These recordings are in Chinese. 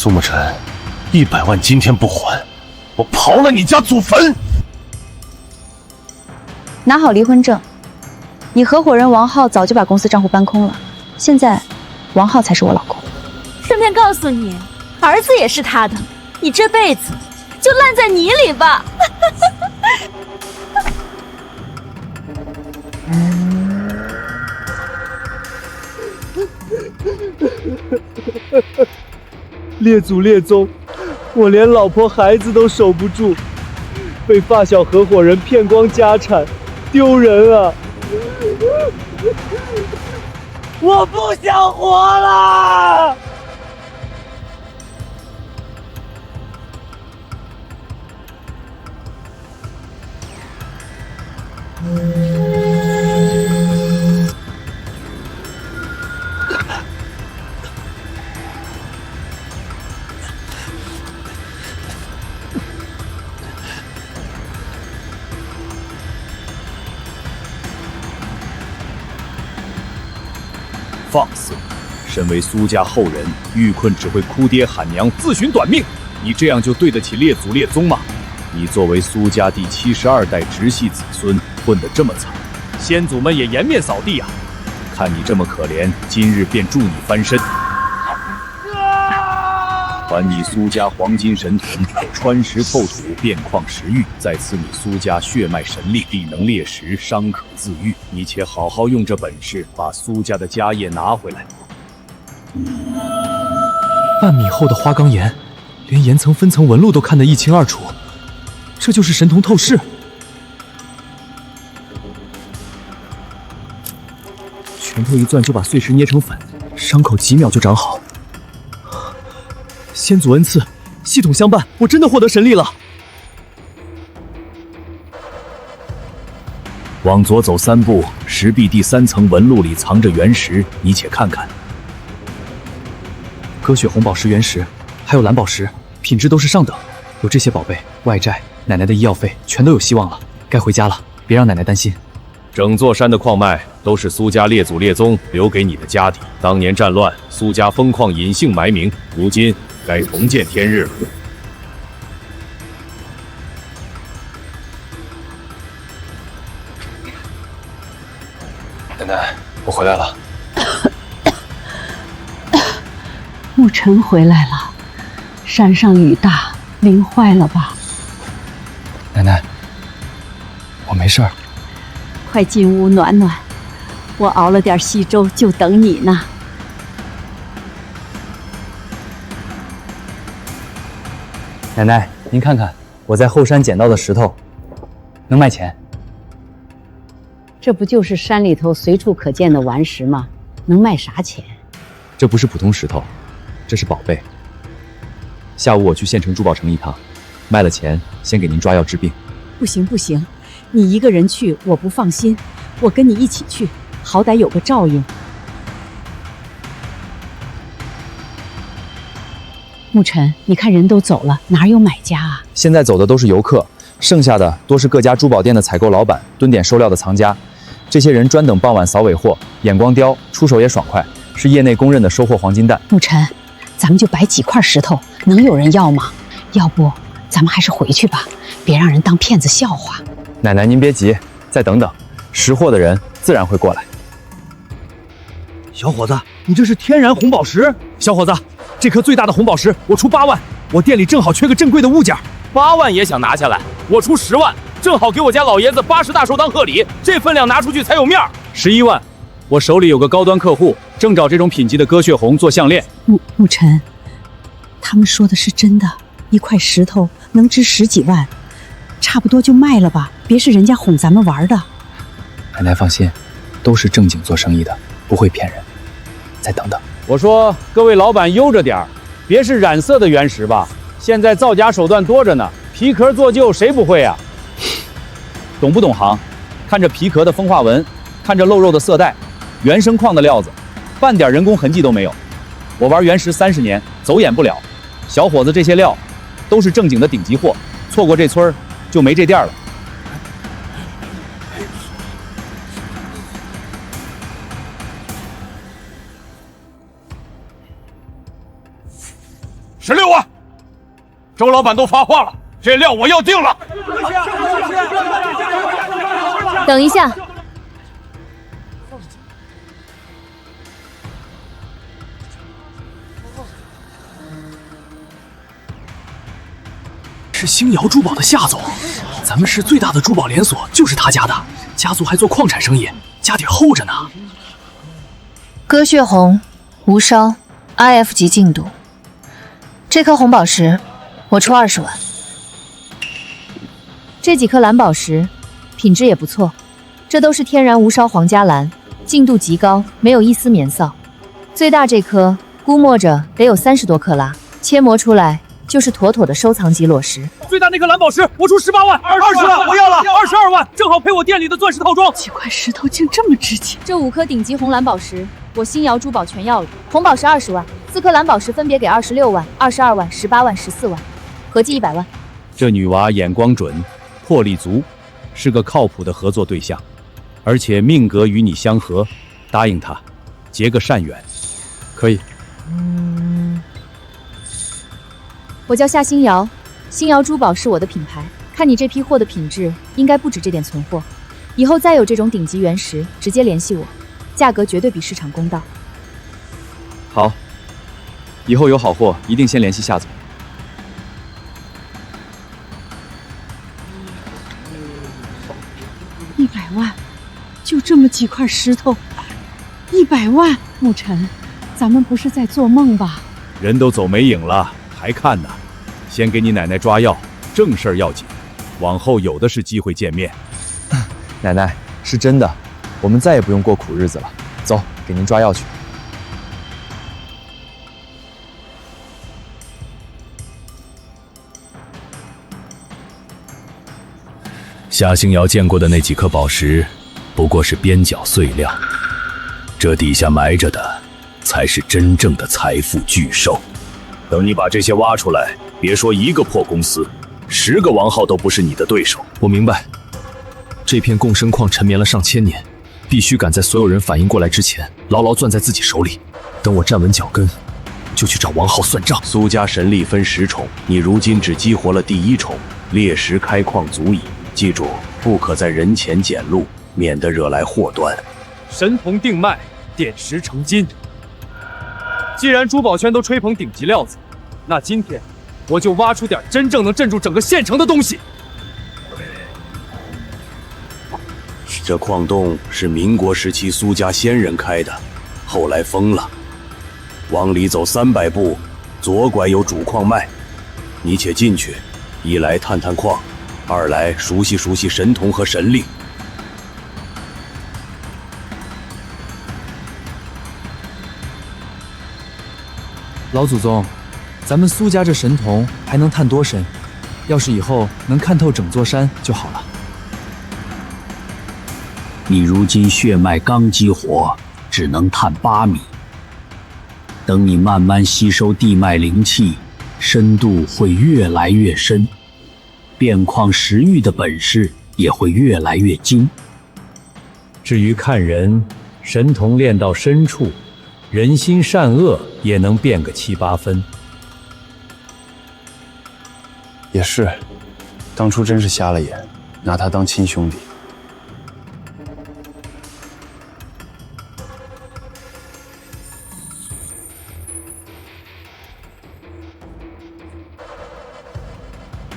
蘇沐辰，100萬今天不還，我刨了你家祖墳！拿好離婚證，你合夥人王浩早就把公司賬戶搬空了，现在王浩才是我老公。顺便告訴你，兒子也是他的，你这輩子就烂在泥裡吧。列祖列宗，我连老婆孩子都守不住，被发小合伙人骗光家產，丟人啊！我不想活了！放肆！身為蘇家後人，遇困只會哭爹喊娘，自尋短命。你這樣就對得起列祖列宗嗎？你作為蘇家第72代直系子孫，混得這麼慘，先祖們也顏面掃地啊！看你這麼可憐，今日便助你翻身。還你蘇家黃金神盾，穿石透土，變礦石玉，再賜你蘇家血脈神力，地能裂石，伤可自愈。你且好好用这本事，把蘇家的家業拿回來。半米厚的花崗岩，連岩層分層紋路都看得一清二楚，這就是神童透視。拳頭一攥就把碎石捏成粉，傷口幾秒就長好。先祖恩賜，系統相伴，我真的獲得神力了。往左走3步，石壁第3層紋路裡藏着原石，你且看看。鸽血紅寶石原石，還有藍寶石，品質都是上等。有這些寶貝，外債、奶奶的醫藥費全都有希望了。該回家了，別讓奶奶擔心。整座山的礦脈都是蘇家列祖列宗留給你的家底。當年戰亂，蘇家封礦隱姓埋名，如今該重見天日了。奶奶，我回来了。沐辰回来了，山上雨大，淋壞了吧？奶奶，我沒事兒。快進屋暖暖，我熬了點稀粥，就等你呢。奶奶，您看看，我在後山撿到的石頭，能賣錢。這不就是山裡頭隨處可見的頑石嗎？能賣啥錢？這不是普通石頭，這是寶貝。下午我去縣城珠寶城一趟，賣了錢先給您抓藥治病。不行不行，你一個人去我不放心，我跟你一起去，好歹有個照應。沐辰，你看人都走了，哪有買家啊？現在走的都是遊客，剩下的多是各家珠寶店的採購老板、蹲點收料的藏家。這些人專等傍晚掃尾貨，眼光刁，出手也爽快，是業內公認的收穫黃金蛋。沐辰，咱們就擺幾塊石頭，能有人要嗎？要不咱們還是回去吧，別讓人當騙子笑話。奶奶您別急，再等等，識貨的人自然會過來。小伙子，你這是天然紅寶石？小伙子，這顆最大的紅寶石我出8萬，我店裡正好缺個珍貴的物件。8萬也想拿下來，我出10萬，正好給我家老爺子80大壽當賀禮，這分量拿出去才有面兒。11萬，我手裡有個高端客戶，正找這種品級的鴿血紅做項鏈。沐辰，他們說的是真的，一塊石頭能值10幾萬，差不多就賣了吧，別是人家哄咱們玩的。奶奶放心，都是正經做生意的，不會騙人。再等等。我說各位老板悠着點兒，別是染色的原石吧？現在造假手段多着呢，皮殼做舊誰不會啊？懂不懂行？看着皮殼的風化紋，看着露肉的色帶，原生礦的料子，半點人工痕跡都沒有。我玩原石30年，走眼不了。小伙子，這些料都是正經的頂級貨，錯過這村就沒這店了。16萬。周老板都发话了，這料我要定了。等一下，是星瑶珠宝的夏总，咱们市最大的珠宝连锁就是他家的，家族还做矿产生意，家底厚着呢。歌血红、无烧、IF 级净度，这颗红宝石我出20萬。这幾顆藍寶石品質也不錯，這都是天然無燒皇家藍，淨度極高，沒有一絲棉臊。最大這顆估摸着得有30多克拉，切磨出來就是妥妥的收藏級裸石。最大那顆藍寶石我出18萬，20萬我要了，22萬正好配我店裡的鑽石套裝。幾塊石頭竟這麼值錢！這5顆頂級紅藍寶石，我星瑤珠寶全要了。紅寶石20萬，4顆藍寶石分別給26萬、22萬、18萬、14萬，合計100萬。這女娃眼光準，魄力足，是個靠譜的合作對象，而且命格與你相合，答應她，結個善緣，可以。我叫夏星瑤，星瑤珠寶是我的品牌。看你這批貨的品質，應該不止這點存貨。以後再有這種頂級原石，直接聯繫我，價格絕對比市場公道。好，以後有好貨一定先聯繫夏總。100萬，就這麼幾塊石頭，100萬！沐晨，咱們不是在做夢吧？人都走沒影了，還看呢？先給你奶奶抓藥，正事兒要緊，往後有的是機會見面。奶奶，是真的，我們再也不用過苦日子了。走，給您抓藥去。夏星瑶見過的那幾顆寶石，不過是邊角碎料，這底下埋着的，才是真正的財富巨獸。等你把這些挖出來，別說一個破公司，10個王浩都不是你的對手。我明白，這片共生礦沉眠了上千年，必須趕在所有人反應過來之前，牢牢攥在自己手裡。等我站穩腳跟，就去找王浩算賬。蘇家神力分10重，你如今只激活了第1重，裂石開礦足矣。記住，不可在人前顯露，免得惹來禍端。神銅定脈，點石成金。既然珠寶圈都吹捧頂級料子，那今天我就挖出點真正能鎮住整個縣城的東西。這礦洞是民國時期蘇家先人開的，後來封了。往裡走300步，左拐有主礦脈，你且進去，一來探探礦，二來熟悉熟悉神童和神力。老祖宗，咱們蘇家這神童還能探多深？要是以後能看透整座山就好了。你如今血脈剛激活，只能探8米。等你慢慢吸收地脈靈氣，深度會越來越深，變礦石玉的本事也會越來越精。至於看人，神童練到深處，人心善惡也能辨個7、8分。也是，當初真是瞎了眼，拿他當親兄弟。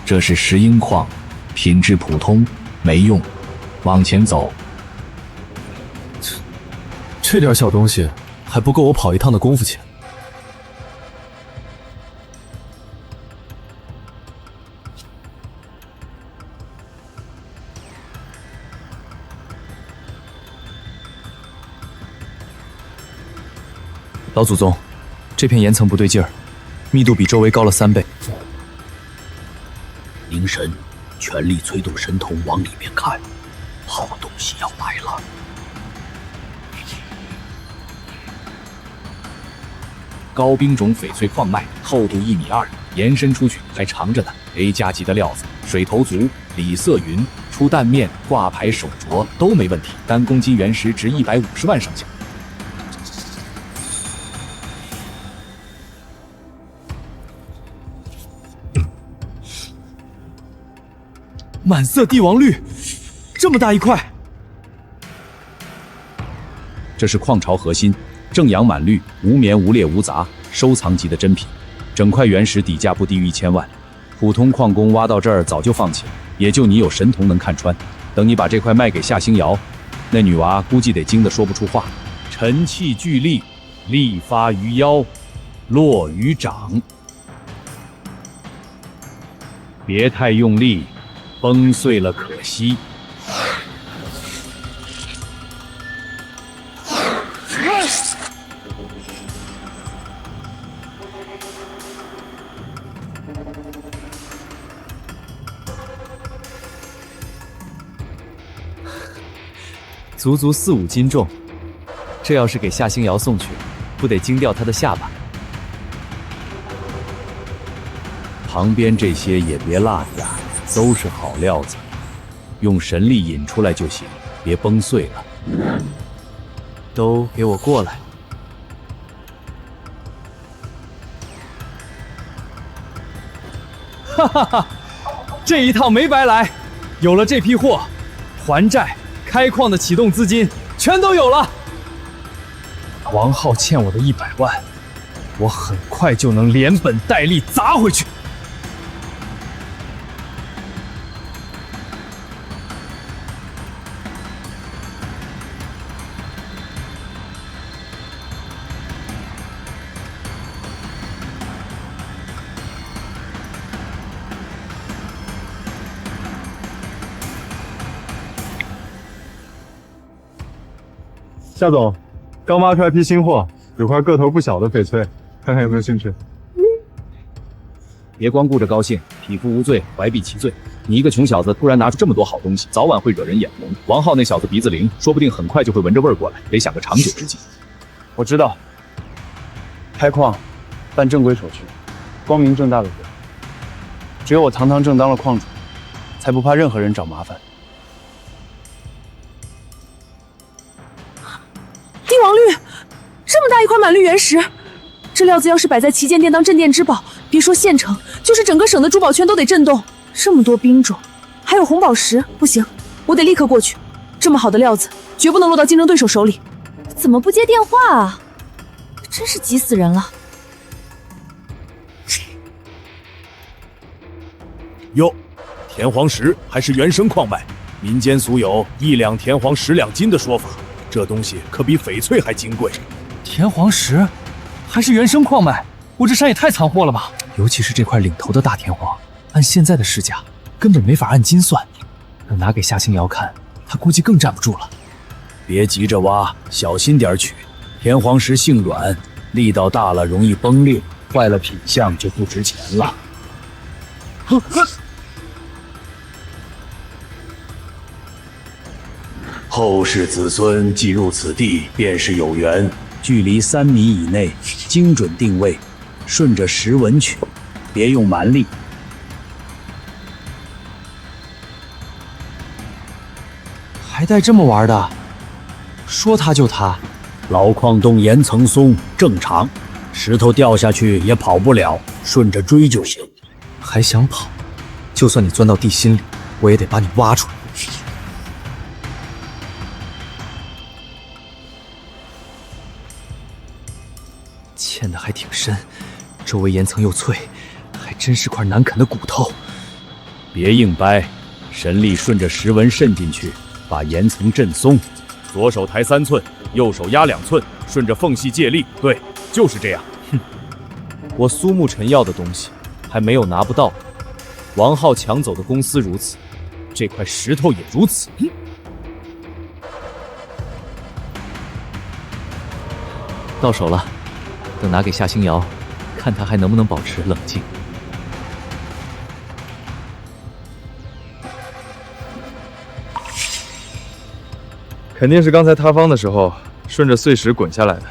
這是石英礦，品質普通，沒用。往前走。這點小東西還不夠我跑一趟的功夫錢。老祖宗，這片岩層不對勁兒，密度比周圍高了3倍。凝神，全力催動神童往裡面看，好東西要來了。高冰種翡翠礦脈，厚度1.2米，延伸出去還長着呢。A 加級的料子，水頭足，裡色勻，出蛋面，掛牌手鐲都沒問題。單公斤原石值150萬上下。满色帝王綠，這麼大一塊。這是礦巢核心，正陽滿綠，無棉無裂無雜，收藏級的珍品。整塊原石底價不低於1000萬，普通礦工挖到這兒早就放棄了，也就你有神童能看穿。等你把這塊賣給夏星瑤，那女娃估計得驚得說不出話。沉氣聚力，力發於腰，落於掌。別太用力，崩碎了可惜。足足4、5斤重，這要是給夏星瑤送去，不得驚掉她的下巴。旁邊這些也別落下，都是好料子，用神力引出來就行，別崩碎了。都給我過來！哈哈哈，這一趟沒白來，有了這批貨，還債、開礦的啟動資金全都有了。王浩欠我的100萬，我很快就能連本帶利砸回去。夏总，刚挖出来批新貨，有塊個頭不小的翡翠，看看有沒有興趣。別光顧着高興，匹夫無罪，懷璧其罪。你一個窮小子突然拿出這麼多好東西，早晚會惹人眼紅。王浩那小子鼻子靈，說不定很快就會聞着味兒過來，得想個長久之計。我知道，開礦，辦正規手續，光明正大的做。只有我堂堂正當了礦主，才不怕任何人找麻煩。帝王綠，這麼大一塊滿綠原石，這料子要是擺在旗艦店當鎮店之寶，別說縣城，就是整個省的珠寶圈都得震動。這麼多兵種，還有紅寶石，不行，我得立刻過去。這麼好的料子，絕不能落到競爭對手手裡。怎麼不接電話啊？真是急死人了。喲，田黃石還是原生礦脈，民間俗有1兩田黃10兩金的說法。這東西可比翡翠還金貴。田黃石還是原生礦脈，我這山也太藏貨了吧！尤其是這塊領頭的大田黃，按現在的市價，根本沒法按斤算。等拿給夏星瑤看，他估計更站不住了。別急着挖，小心點取。田黃石性軟，力道大了容易崩裂，壞了品相就不值錢了。後世子孫既入此地，便是有緣。距離3米以內，精準定位，順着石紋取，別用蠻力。還帶這麼玩的？說塌就塌。老礦洞岩層鬆，正常，石頭掉下去也跑不了，順着追就行。還想跑？就算你鑽到地心裡，我也得把你挖出来。嵌的還挺深，周圍岩層又脆，還真是塊難啃的骨頭。別硬掰，神力順着石紋滲進去，把岩層震鬆。左手抬3寸，右手壓2寸，順着縫隙借力。對，就是這樣。哼，我蘇木辰要的東西還沒有拿不到，王浩搶走的公司如此，這塊石頭也如此。到手了。等拿給夏星瑤，看他還能不能保持冷靜。肯定是剛才塌方的時候順着碎石滾下來的，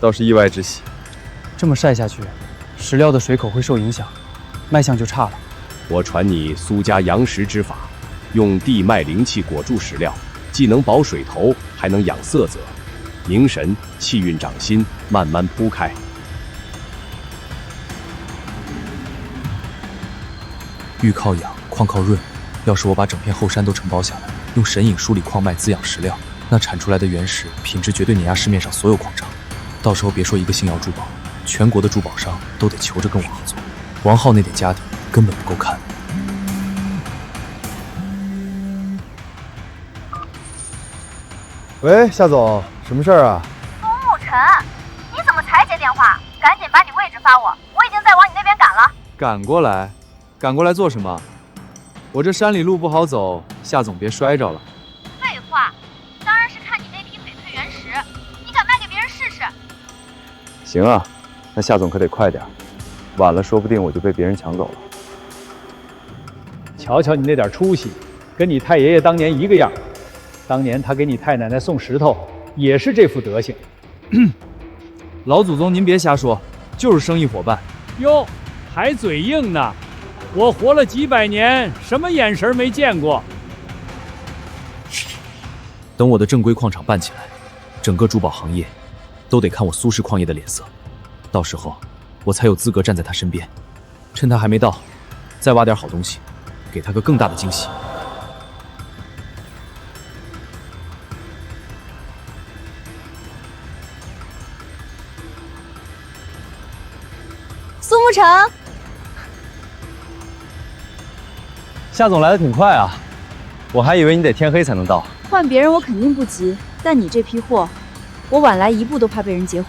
倒是意外之喜。這麼曬下去，石料的水口會受影響，賣相就差了。我傳你蘇家養石之法，用地脈靈氣裹住石料，既能保水頭，還能養色澤。凝神，氣運掌心，慢慢鋪開。玉靠養，礦靠潤，要是我把整片後山都承包下来，用神隐梳理矿脉滋養石料，那产出来的原石品质绝对碾压市面上所有矿场。到时候别说一个星瑶珠宝，全国的珠宝商都得求着跟我合作。王浩那点家底根本不夠看。喂，夏总，什麼事兒啊？蘇沐晨，你怎麼才接電話？趕緊把你位置發我，我已經在往你那邊趕了。趕過來？趕過來做什麼？我這山裡路不好走，夏總別摔着了。廢話，當然是看你那批翡翠原石，你敢賣給別人試試？行啊，那夏總可得快點，晚了說不定我就被別人搶走了。瞧瞧你那點出息，跟你太爺爺當年一個樣。當年他給你太奶奶送石頭，也是這副德行。老祖宗您別瞎說，就是生意夥伴。喲，還嘴硬呢！我活了幾百年，什麼眼神沒見過？等我的正規礦場辦起來，整個珠寶行業都得看我蘇氏礦業的臉色。到時候，我才有資格站在他身邊。趁他還沒到，再挖點好東西，給他個更大的驚喜。蘇沐晨，夏總來得挺快啊，我還以為你得天黑才能到。換別人我肯定不急，但你這批貨，我晚來一步都怕被人截胡。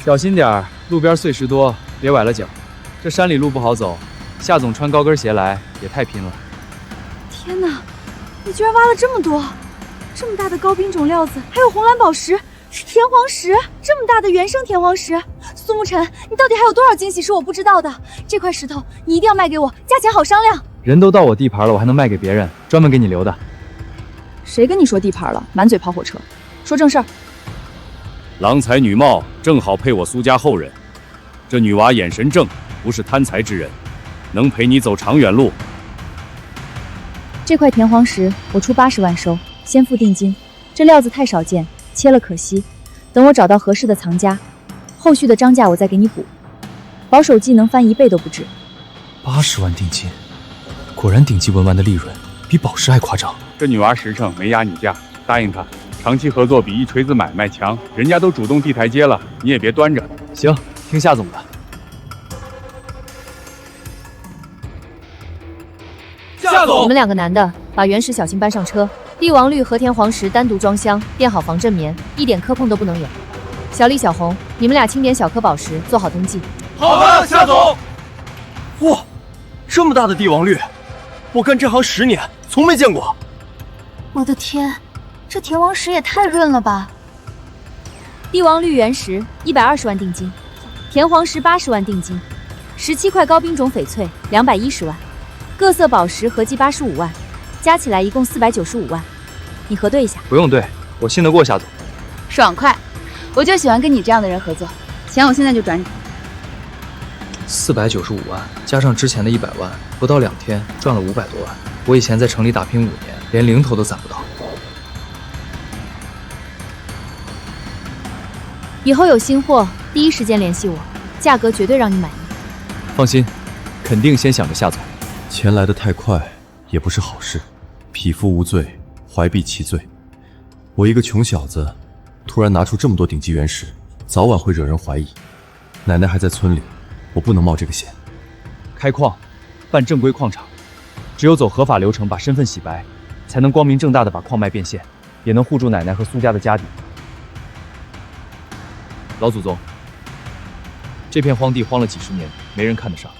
小心點兒，路邊碎石多，別崴了腳。這山裡路不好走，夏總穿高跟鞋來也太拼了。天哪，你居然挖了這麼多，這麼大的高冰種料子，還有紅藍寶石、田黃石，這麼大的原生田黃石。蘇沐晨，你到底還有多少驚喜是我不知道的？這塊石頭你一定要賣給我，價錢好商量。人都到我地盤了，我還能賣給別人？專門給你留的。誰跟你說地盤了？滿嘴跑火車。說正事兒。郎才女貌，正好配我蘇家後人。這女娃眼神正，不是貪財之人，能陪你走長遠路。這塊田黃石我出80萬收，先付定金。這料子太少見，切了可惜。等我找到合適的藏家，後續的章價我再給你補，保守計能翻1倍都不止。80萬定金，果然頂級文玩的利潤比寶石還誇張。這女娃實誠，沒壓你價，答應她，長期合作比一錘子買賣強。人家都主動遞台階了，你也別端着。行，聽夏總的。夏總，你們2個男的把原石小心搬上車，帝王綠和田黃石單獨裝箱，墊好防震棉，一點磕碰都不能有。小李、小紅，你們倆清點小顆寶石，做好登記。好的，夏總。哇，這麼大的帝王綠，我幹這行10年，從沒見過。我的天，這田黃石也太潤了吧！帝王綠原石120萬定金，田黃石80萬定金，17塊高冰種翡翠210萬，各色寶石合計85萬，加起來一共495萬。你核對一下。不用對，我信得過夏總。爽快。我就喜歡跟你這樣的人合作，錢我現在就轉你。495萬，加上之前的100萬，不到2天賺了500多萬。我以前在城裡打拼5年，連零頭都攢不到。以後有新貨，第一時間聯繫我，價格絕對讓你滿意。放心，肯定先想着夏總。錢來得太快，也不是好事。匹夫無罪，懷璧其罪。我一個窮小子，突然拿出這麼多頂級原石，早晚會惹人懷疑。奶奶還在村裡，我不能冒這個險。開礦，辦正規礦場，只有走合法流程，把身份洗白，才能光明正大的把礦脈變現，也能護住奶奶和蘇家的家底。老祖宗，這片荒地荒了幾十年，沒人看得上。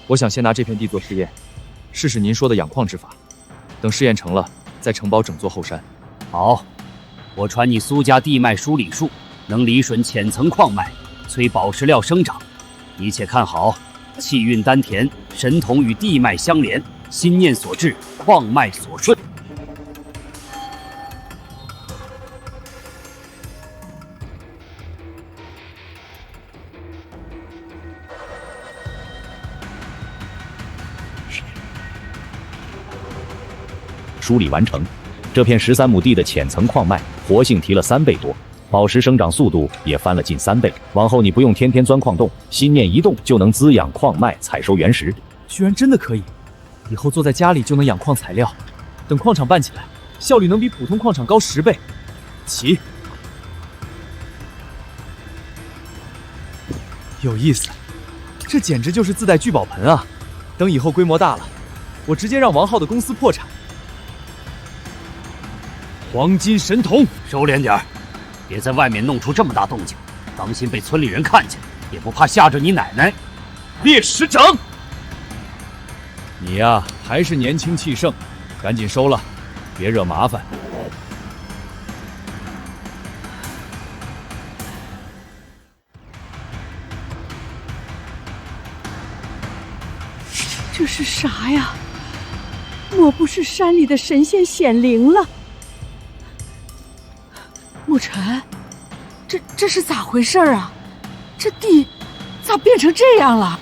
我想先拿這片地做試驗，試試您說的養礦之法。等試驗成了，再承包整座後山。好。我傳你蘇家地脈梳理術，能理順淺層礦脈，催寶石料生長。你且看好，氣運丹田，神童與地脈相連，心念所至，礦脈所順。梳理完成，這片13畝地的淺層礦脈活性提了3倍多，寶石生長速度也翻了近3倍。往後你不用天天鑽礦洞，心念一動就能滋養礦脈，採收原石。居然真的可以！以后坐在家里就能养礦材料，等礦場辦起來，效率能比普通礦場高10倍。起！有意思，這簡直就是自帶聚寶盆啊！等以後規模大了，我直接讓王浩的公司破產。黄金神童，收斂點兒，別在外面弄出這麼大動靜，當心被村裡人看見，也不怕嚇着你奶奶。獵石掌，你呀，還是年輕氣盛，趕緊收了，別惹麻煩。這是啥呀？莫不是山裡的神仙顯靈了？沐塵，這是咋回事啊？這地咋變成這樣了？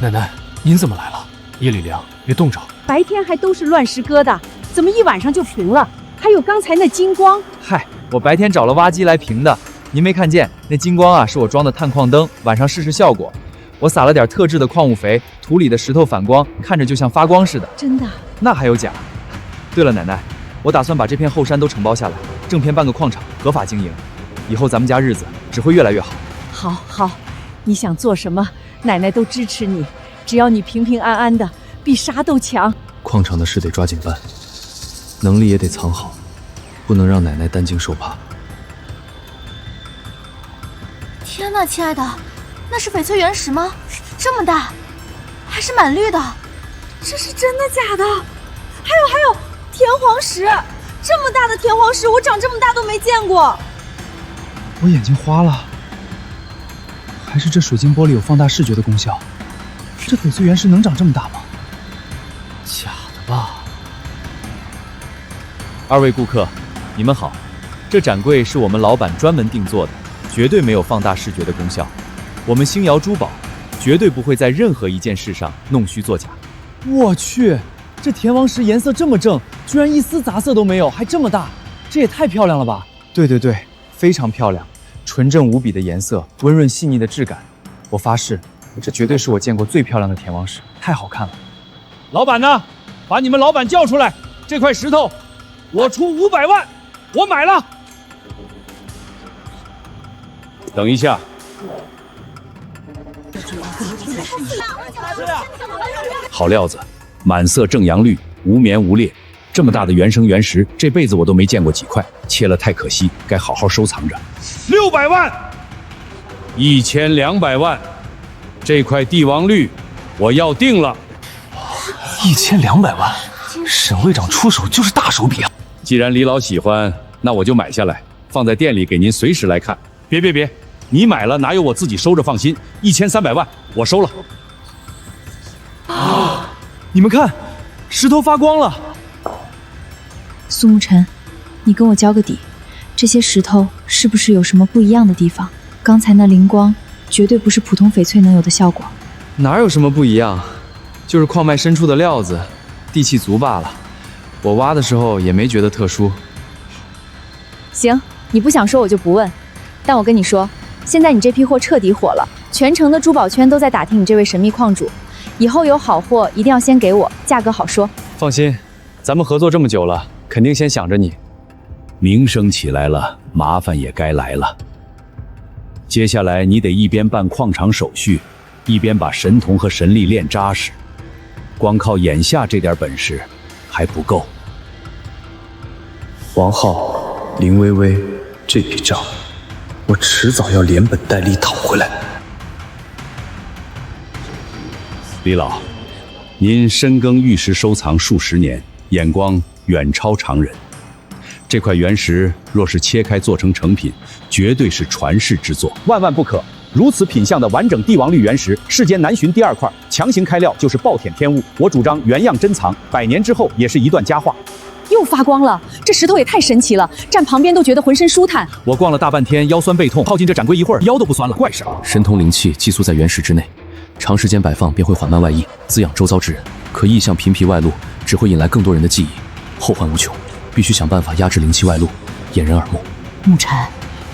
奶奶，您怎麼來了？夜裡涼，別凍着。白天還都是亂石疙瘩，怎麼一晚上就平了？還有剛才那金光。嗨，我白天找了挖機來平的，您沒看見？那金光啊，是我裝的探礦燈，晚上試試效果。我撒了點特制的礦物肥，土裡的石頭反光，看着就像發光似的。真的？那還有假？對了，奶奶，我打算把這片後山都承包下來，正片辦個礦場，合法經營。以後咱們家日子只會越來越好。好，你想做什麼，奶奶都支持你。只要你平平安安的，比啥都強。礦場的事得抓緊辦，能力也得藏好，不能讓奶奶擔驚受怕。天哪，親愛的，那是翡翠原石嗎？這麼大，還是滿綠的。這是真的假的？還有田黃石，這麼大的田黃石，我長這麼大都沒見過。我眼睛花了，還是這水晶玻璃有放大視覺的功效？這翡翠原石能長這麼大嗎？假的吧？二位顧客，你們好，這展櫃是我們老板專門定做的，絕對沒有放大視覺的功效。我們星瑤珠寶絕對不會在任何一件事上弄虛作假。我去，這田黃石顏色這麼正，居然一絲雜色都沒有，還這麼大，這也太漂亮了吧！對，非常漂亮，純正無比的顏色，溫潤細膩的質感。我發誓，這絕對是我見過最漂亮的田黃石，太好看了。老板呢？把你們老板叫出來！這塊石頭，我出500萬，我買了。等一下。好料子，满色正阳绿，无棉无裂，这麼大的原生原石，這輩子我都沒見過幾塊，切了太可惜，該好好收藏着。600萬，1200萬，這塊帝王綠我要定了。1200萬，沈會長出手就是大手筆啊！既然李老喜歡，那我就買下來，放在店裡給您隨時來看。別，你買了哪有我自己收着放心？1300萬我收了。你們看，石頭發光了。蘇沐塵，你跟我交個底，這些石頭是不是有什麼不一樣的地方？剛才那靈光絕對不是普通翡翠能有的效果。哪有什麼不一樣？就是礦脈深處的料子，地氣足罷了。我挖的時候也沒覺得特殊。行，你不想說我就不問。但我跟你說，現在你這批貨徹底火了，全城的珠寶圈都在打聽你這位神秘礦主。以後有好貨一定要先給我，價格好說。放心，咱們合作這麼久了，肯定先想着你。名聲起來了，麻煩也該來了。接下來你得一邊辦礦場手續，一邊把神童和神力練扎實。光靠眼下這點本事還不夠。王浩、林薇薇，這筆賬我遲早要連本帶利討回來。李老，您深耕玉石收藏数十年，眼光遠超常人。這塊原石若是切開做成成品，絕對是傳世之作，萬萬不可！如此品相的完整帝王綠原石，世間難尋第二塊，強行開料就是暴殄天物。我主張原樣珍藏，100年之後也是一段佳話。又發光了，這石頭也太神奇了，站旁邊都覺得渾身舒坦。我逛了大半天，腰酸背痛，靠近這展櫃一會兒，腰都不酸了，怪事兒。神通靈氣寄宿在原石之內，長時間擺放便會緩慢外溢，滋養周遭之人。可異象頻頻外露，只會引來更多人的記憶，後患無窮。必須想辦法壓制靈氣外露，掩人耳目。沐塵，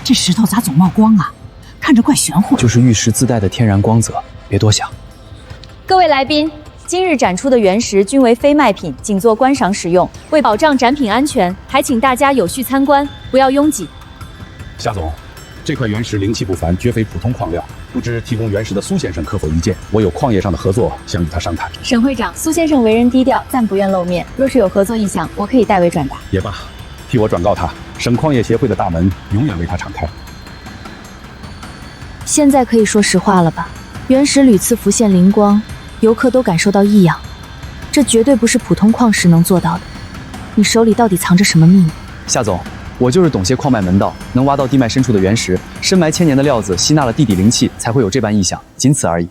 這石頭咋總冒光啊？看着怪玄乎。就是玉石自帶的天然光澤，別多想。各位來賓，今日展出的原石均為非賣品，僅作觀賞使用。為保障展品安全，還請大家有序參觀，不要擁擠。夏總，這塊原石靈氣不凡，絕非普通礦料。不知提供原石的蘇先生可否一見？我有礦業上的合作，想與他商談。沈會長，蘇先生為人低調，暫不願露面。若是有合作意向，我可以代為轉達。也罷，替我轉告他，省礦業協會的大門永遠為他敞開。現在可以說實話了吧？原石屢次浮現靈光，遊客都感受到異樣，這絕對不是普通礦石能做到的。你手裡到底藏着什麼秘密？夏總，我就是懂些礦脈門道，能挖到地脈深處的原石，深埋千年的料子吸纳了地底灵氣，才會有這般異象，僅此而已。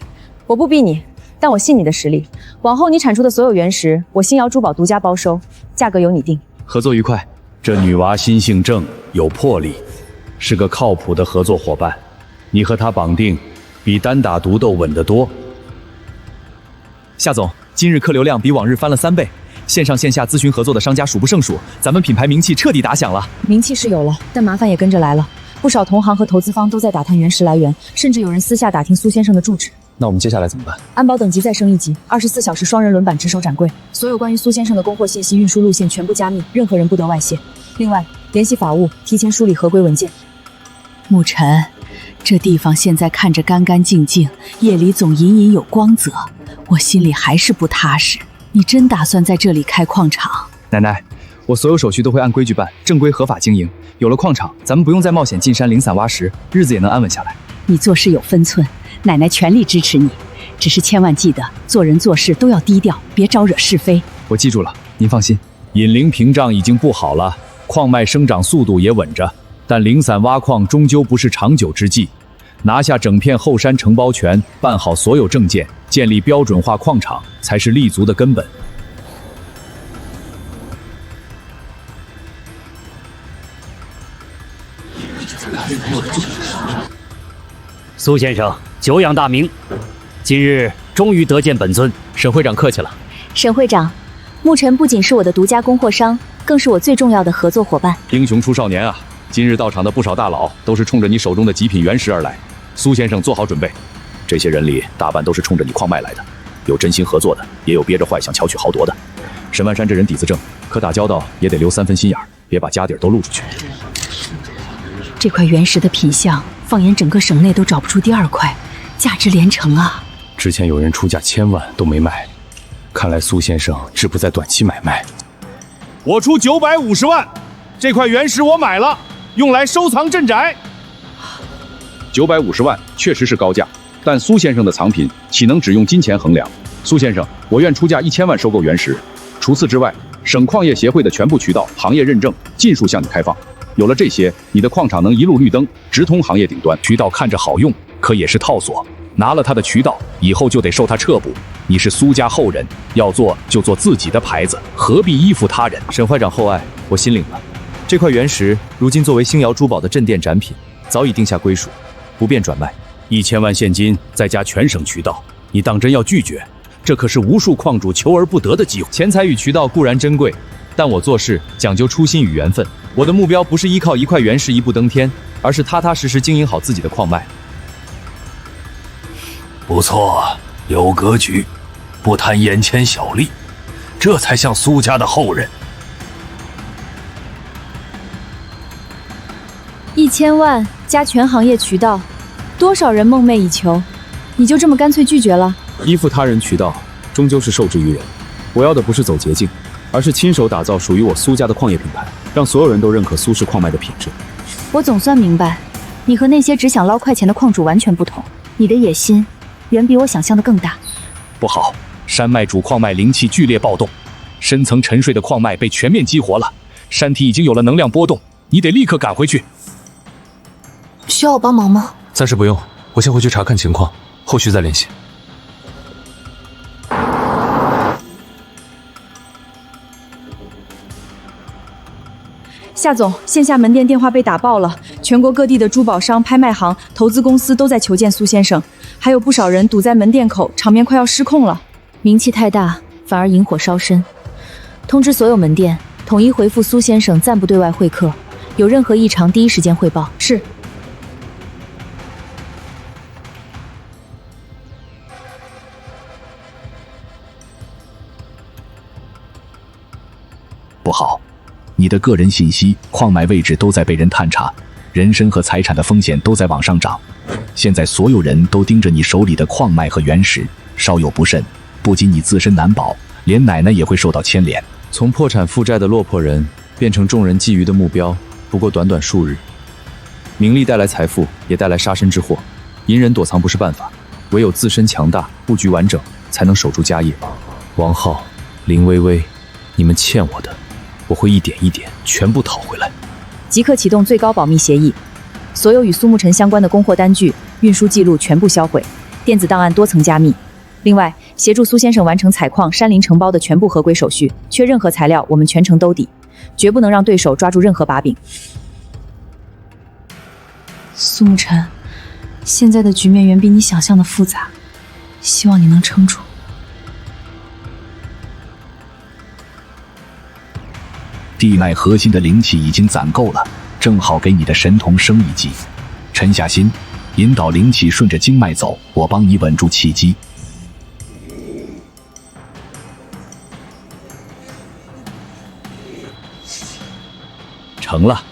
我不逼你，但我信你的實力。往後你產出的所有原石，我星瑤珠寶獨家包收，價格由你定。合作愉快。這女娃心性正，有魄力，是個靠譜的合作夥伴。你和她綁定，比單打獨鬥穩得多。夏總，今日客流量比往日翻了3倍，線上線下諮詢合作的商家數不勝數，咱們品牌名氣徹底打響了。名氣是有了，但麻煩也跟着來了。不少同行和投資方都在打探原石来源，甚至有人私下打听蘇先生的住址。那我們接下來怎麼辦？安保等级再升一級，24小時双人輪板值守展櫃，所有關於蘇先生的供貨信息、運輸路線全部加密，任何人不得外泄。另外，聯繫法務，提前梳理合規文件。沐晨，這地方現在看着乾乾淨淨，夜裡總隱隱有光澤，我心裡還是不踏實。你真打算在這裡開礦場？奶奶，我所有手續都會按規矩辦，正規合法經營。有了礦場，咱們不用再冒險進山零散挖石，日子也能安穩下來。你做事有分寸，奶奶全力支持你。只是千萬記得，做人做事都要低調，別招惹是非。我記住了，您放心。引靈屏障已經布好了，礦脈生長速度也穩着，但零散挖礦終究不是長久之計。拿下整片後山承包權，辦好所有證件，建立標準化礦場，才是立足的根本。蘇先生久仰大名，今日終於得見本尊。沈會長客氣了。沈會長，沐晨不僅是我的獨家供貨商，更是我最重要的合作夥伴。英雄出少年啊！今日到場的不少大佬都是衝着你手中的极品原石而來。蘇先生做好準備，這些人裡大半都是衝着你礦脈來的，有真心合作的，也有憋着壞想巧取豪奪的。沈萬山這人底子正，可打交道也得留3分心眼兒，別把家底兒都露出去。這塊原石的品相，放眼整個省內都找不出第2塊，價值連城啊！之前有人出價1000萬都沒賣，看來蘇先生志不在短期買賣。我出950萬，這塊原石我買了，用來收藏鎮宅。950萬確實是高價，但蘇先生的藏品豈能只用金錢衡量？蘇先生，我願出價1000萬收購原石。除此之外，省礦業協會的全部渠道、行業認證盡數向你開放。有了這些，你的礦場能一路綠燈，直通行業頂端。渠道看着好用，可也是套索。拿了他的渠道，以後就得受他撤補。你是蘇家後人，要做就做自己的牌子，何必依附他人？沈會長厚愛，我心領了。這塊原石如今作為星瑤珠寶的鎮店展品，早已定下歸屬，不便轉賣。1000萬現金，再加全省渠道，你當真要拒絕？這可是無數礦主求而不得的機會。錢財與渠道固然珍貴，但我做事講究初心與緣分。我的目標不是依靠一塊原石一步登天，而是踏踏實實經營好自己的礦脈。不錯，有格局，不貪眼前小利，這才像蘇家的後人。1000萬加全行業渠道，多少人夢寐以求，你就這麼乾脆拒絕了？依附他人渠道，終究是受制於人。我要的不是走捷徑，而是親手打造屬於我蘇家的礦業品牌，讓所有人都認可蘇氏礦脈的品質。我總算明白，你和那些只想撈快錢的礦主完全不同，你的野心遠比我想象的更大。不好，山脈主礦脈靈氣剧烈暴動，深層沉睡的礦脈被全面激活了，山體已經有了能量波動，你得立刻趕回去。需要我幫忙嗎？暫時不用，我先回去查看情況，後續再聯繫。夏總，線下門店電話被打爆了，全國各地的珠寶商、拍賣行、投資公司都在求見蘇先生，還有不少人堵在門店口，場面快要失控了。名氣太大，反而引火燒身。通知所有門店，統一回復蘇先生暫不對外會客，有任何異常第一時間匯報。是。的個人信息、礦脈位置都在被人探查，人身和財產的風險都在往上漲。現在所有人都盯着你手裡的礦脈和原石，稍有不慎，不僅你自身難保，連奶奶也會受到牽連。從破產負債的落魄人變成眾人覬覦的目標，不過短短數日。名利帶來財富，也帶來殺身之禍。隱忍躲藏不是辦法，唯有自身強大，布局完整，才能守住家業。王浩、林薇薇，你們欠我的，我會一點一點全部討回來。即刻啟動最高保密協議，所有與蘇沐塵相關的供貨單據、運輸記錄全部銷毀，電子檔案多層加密。另外，協助蘇先生完成採礦、山林承包的全部合規手續，缺任何材料，我們全程兜底，絕不能讓對手抓住任何把柄。蘇沐塵，現在的局面遠比你想象的複雜，希望你能撐住。地脈核心的靈氣已經攒夠了，正好給你的神童生一計。沉下心，引導靈氣順着經脈走，我幫你穩住氣機。成了，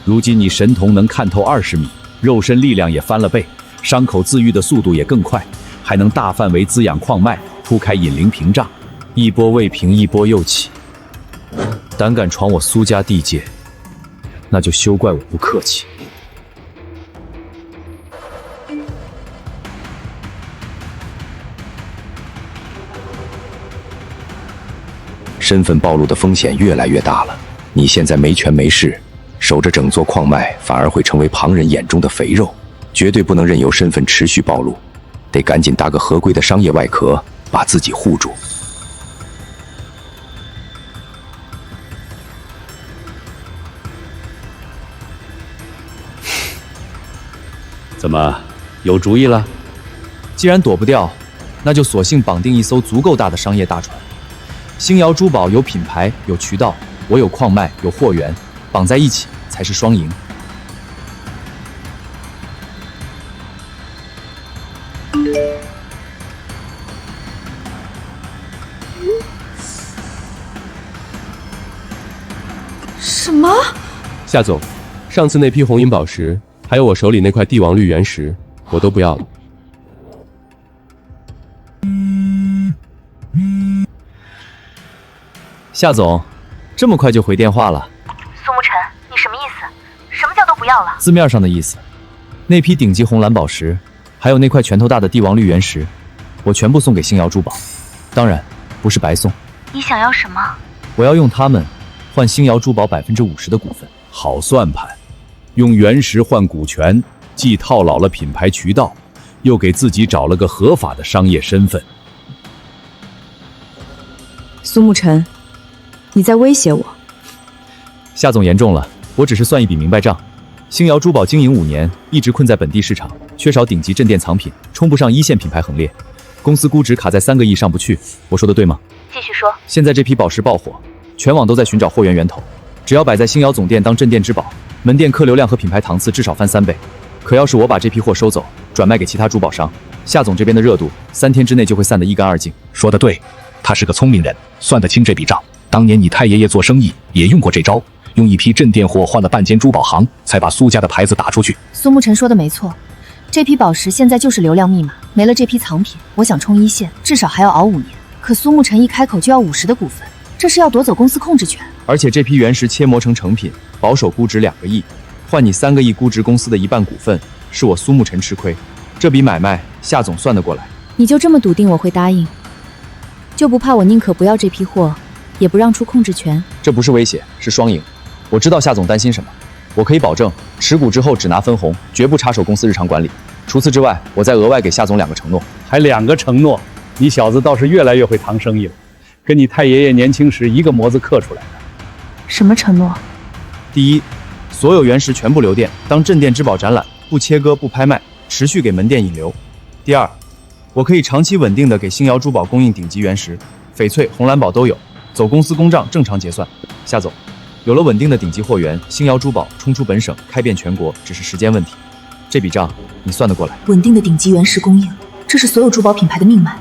如今你神童能看透20米，肉身力量也翻了倍，傷口自愈的速度也更快，還能大範圍滋養礦脈，鋪開引靈屏障，一波未平一波又起。膽敢闖我蘇家地界，那就休怪我不客氣。身份暴露的風險越來越大了，你現在沒權沒勢，守着整座礦脈反而會成為旁人眼中的肥肉，絕對不能任由身份持續暴露，得趕緊搭個合規的商業外殼，把自己護住。怎麼，有主意了？既然躲不掉，那就索性綁定一艘足夠大的商業大船。星瑤珠寶有品牌，有渠道，我有礦脈，有貨源，綁在一起才是雙贏。什麼？夏总，上次那批红银宝石，还有我手里那塊帝王綠原石，我都不要了。夏總，這麼快就回電話了？蘇沐塵，你什麼意思？什麼叫都不要了？字面上的意思，那批頂級紅藍寶石，還有那塊拳頭大的帝王綠原石，我全部送給星瑤珠寶。當然，不是白送。你想要什麼？我要用它們換星瑤珠寶50%的股份。好算盤，用原石換股權，既套牢了品牌渠道，又給自己找了個合法的商業身份。蘇沐塵，你在威脅我？夏總嚴重了，我只是算一筆明白賬。星瑤珠寶經營5年，一直困在本地市場，缺少頂級鎮店藏品，衝不上一線品牌行列，公司估值卡在3個億上不去。我說的對嗎？繼續說。現在這批寶石爆火，全網都在尋找貨源源頭，只要擺在星瑤總店當鎮店之寶，門店客流量和品牌檔次至少翻3倍。可要是我把這批貨收走，轉賣給其他珠寶商，夏總這邊的熱度3天之內就會散得一乾二淨。說得對，他是個聰明人，算得清這筆賬。當年你太爺爺做生意也用過這招，用一批鎮店貨換了半間珠寶行，才把蘇家的牌子打出去。蘇沐塵說的沒錯，這批寶石現在就是流量密碼，沒了這批藏品，我想衝一線至少還要熬5年。可蘇沐塵一開口就要50%的股份，這是要奪走公司控制權。而且這批原石切磨成成品，保守估值2個億，換你3個億估值公司的1半股份，是我蘇沐塵吃虧。這筆買賣，夏總算得過來。你就這麼篤定我會答應？就不怕我寧可不要這批貨，也不讓出控制權？這不是威脅，是雙贏。我知道夏總擔心什麼，我可以保證，持股之後只拿分紅，絕不插手公司日常管理。除此之外，我再額外給夏總2個承諾。還2個承諾？你小子倒是越來越會談生意了，跟你太爺爺年輕時一個模子刻出來的。什麼承諾？第一，所有原石全部留店，當鎮店之寶展覽，不切割不拍賣，持續給門店引流。第二，我可以長期穩定的給星瑤珠寶供應頂級原石，翡翠、紅藍寶都有，走公司公賬正常結算。夏總，有了穩定的頂級貨源，星瑶珠寶冲出本省，開遍全國，只是時間問題。這筆賬你算得過來？穩定的頂級原石供應，這是所有珠寶品牌的命脈。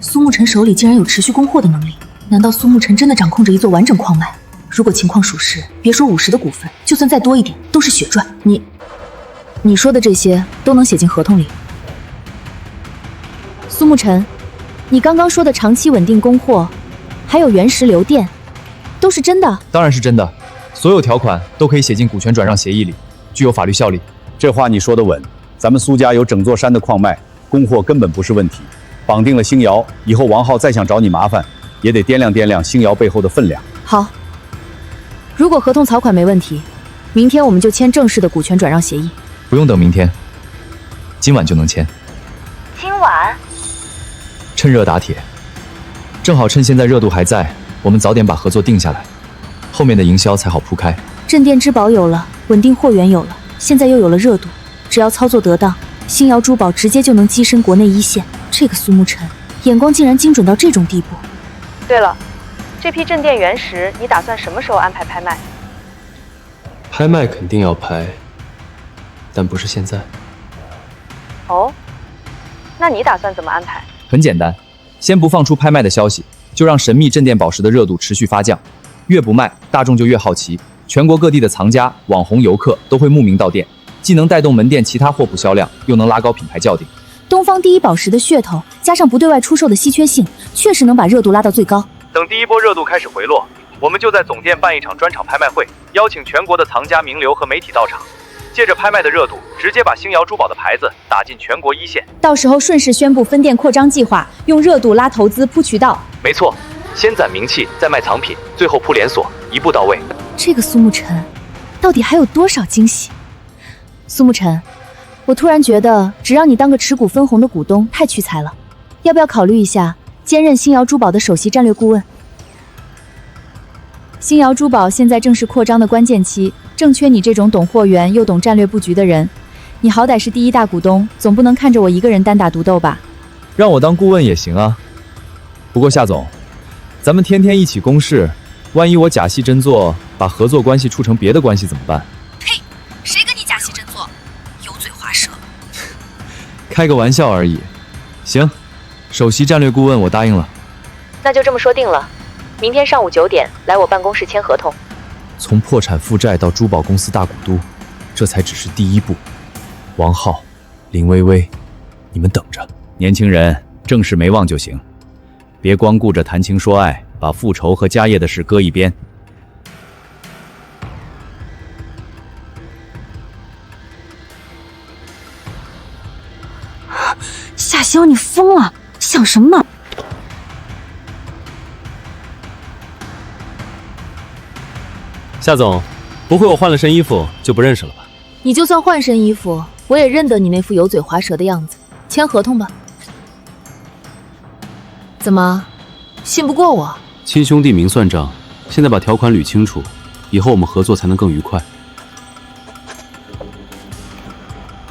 蘇沐塵手裡竟然有持續供貨的能力，難道蘇沐塵真的掌控着一座完整礦脈？如果情况属實，別說50的股份，就算再多一點，都是血賺。你說的這些都能寫進合同裡。蘇沐塵，你剛剛說的長期穩定供貨，還有原石流電，都是真的？當然是真的，所有條款都可以寫進股權轉讓協議裡，具有法律效力。這話你說得穩，咱們蘇家有整座山的礦脈，供貨根本不是問題。綁定了星瑤，以後王浩再想找你麻煩，也得掂量掂量星瑤背後的分量。好，如果合同草款沒問題，明天我們就簽正式的股權轉讓協議。不用等明天，今晚就能簽。今晚？趁熱打鐵，正好趁現在熱度還在，我們早點把合作定下來，後面的營銷才好鋪開。鎮店之寶有了，穩定貨源有了，現在又有了熱度，只要操作得當，星瑶珠寶直接就能躋身國內一線。這個蘇沐塵眼光竟然精準到這種地步。對了，這批鎮店原石你打算什麼時候安排拍賣？拍賣肯定要拍，但不是現在。哦，那你打算怎麼安排？很簡单，先不放出拍賣的消息，就讓神秘鎮店宝石的熱度持續發酵，越不賣，大眾就越好奇，全國各地的藏家、網紅、遊客都會慕名到店，既能帶動門店其他貨鋪銷量，又能拉高品牌校訂。東方第一寶石的噱頭，加上不對外出售的稀缺性，確實能把熱度拉到最高。等第一波熱度開始回落，我們就在總店辦一場專場拍賣會，邀請全國的藏家、名流和媒體到場，借着拍賣的熱度，直接把星瑤珠寶的牌子打進全國一線。到時候順勢宣布分店擴張計劃，用熱度拉投資鋪渠道。沒錯，先攢名氣，再賣藏品，最後鋪連鎖，一步到位。這個蘇沐塵，到底還有多少驚喜？蘇沐塵，我突然覺得只讓你當個持股分紅的股東太屈才了，要不要考慮一下兼任星瑤珠寶的首席戰略顧問？星瑶珠寶現在正是擴張的關鍵期，正缺你這種懂貨源又懂戰略布局的人。你好歹是第一大股東，總不能看着我一個人單打獨鬥吧？讓我當顧問也行啊。不過夏總，咱們天天一起共事，萬一我假戲真做，把合作關係處成別的關係怎麼辦？呸！誰跟你假戲真做？油嘴滑舌。開個玩笑而已。行，首席戰略顧問我答應了。那就這麼說定了，明天上午9點來我辦公室簽合同。從破產負債到珠寶公司大股東，這才只是第一步。王浩、林薇薇，你們等着。年輕人，正事沒忘就行，別光顧着談情說愛，把復仇和家業的事擱一邊。夏萧，你瘋了，想什麼呢？夏总，不會我換了身衣服就不認識了吧？你就算換身衣服，我也認得你那副油嘴滑舌的樣子。簽合同吧。怎麼，信不過我？親兄弟明算賬，現在把條款捋清楚，以後我們合作才能更愉快。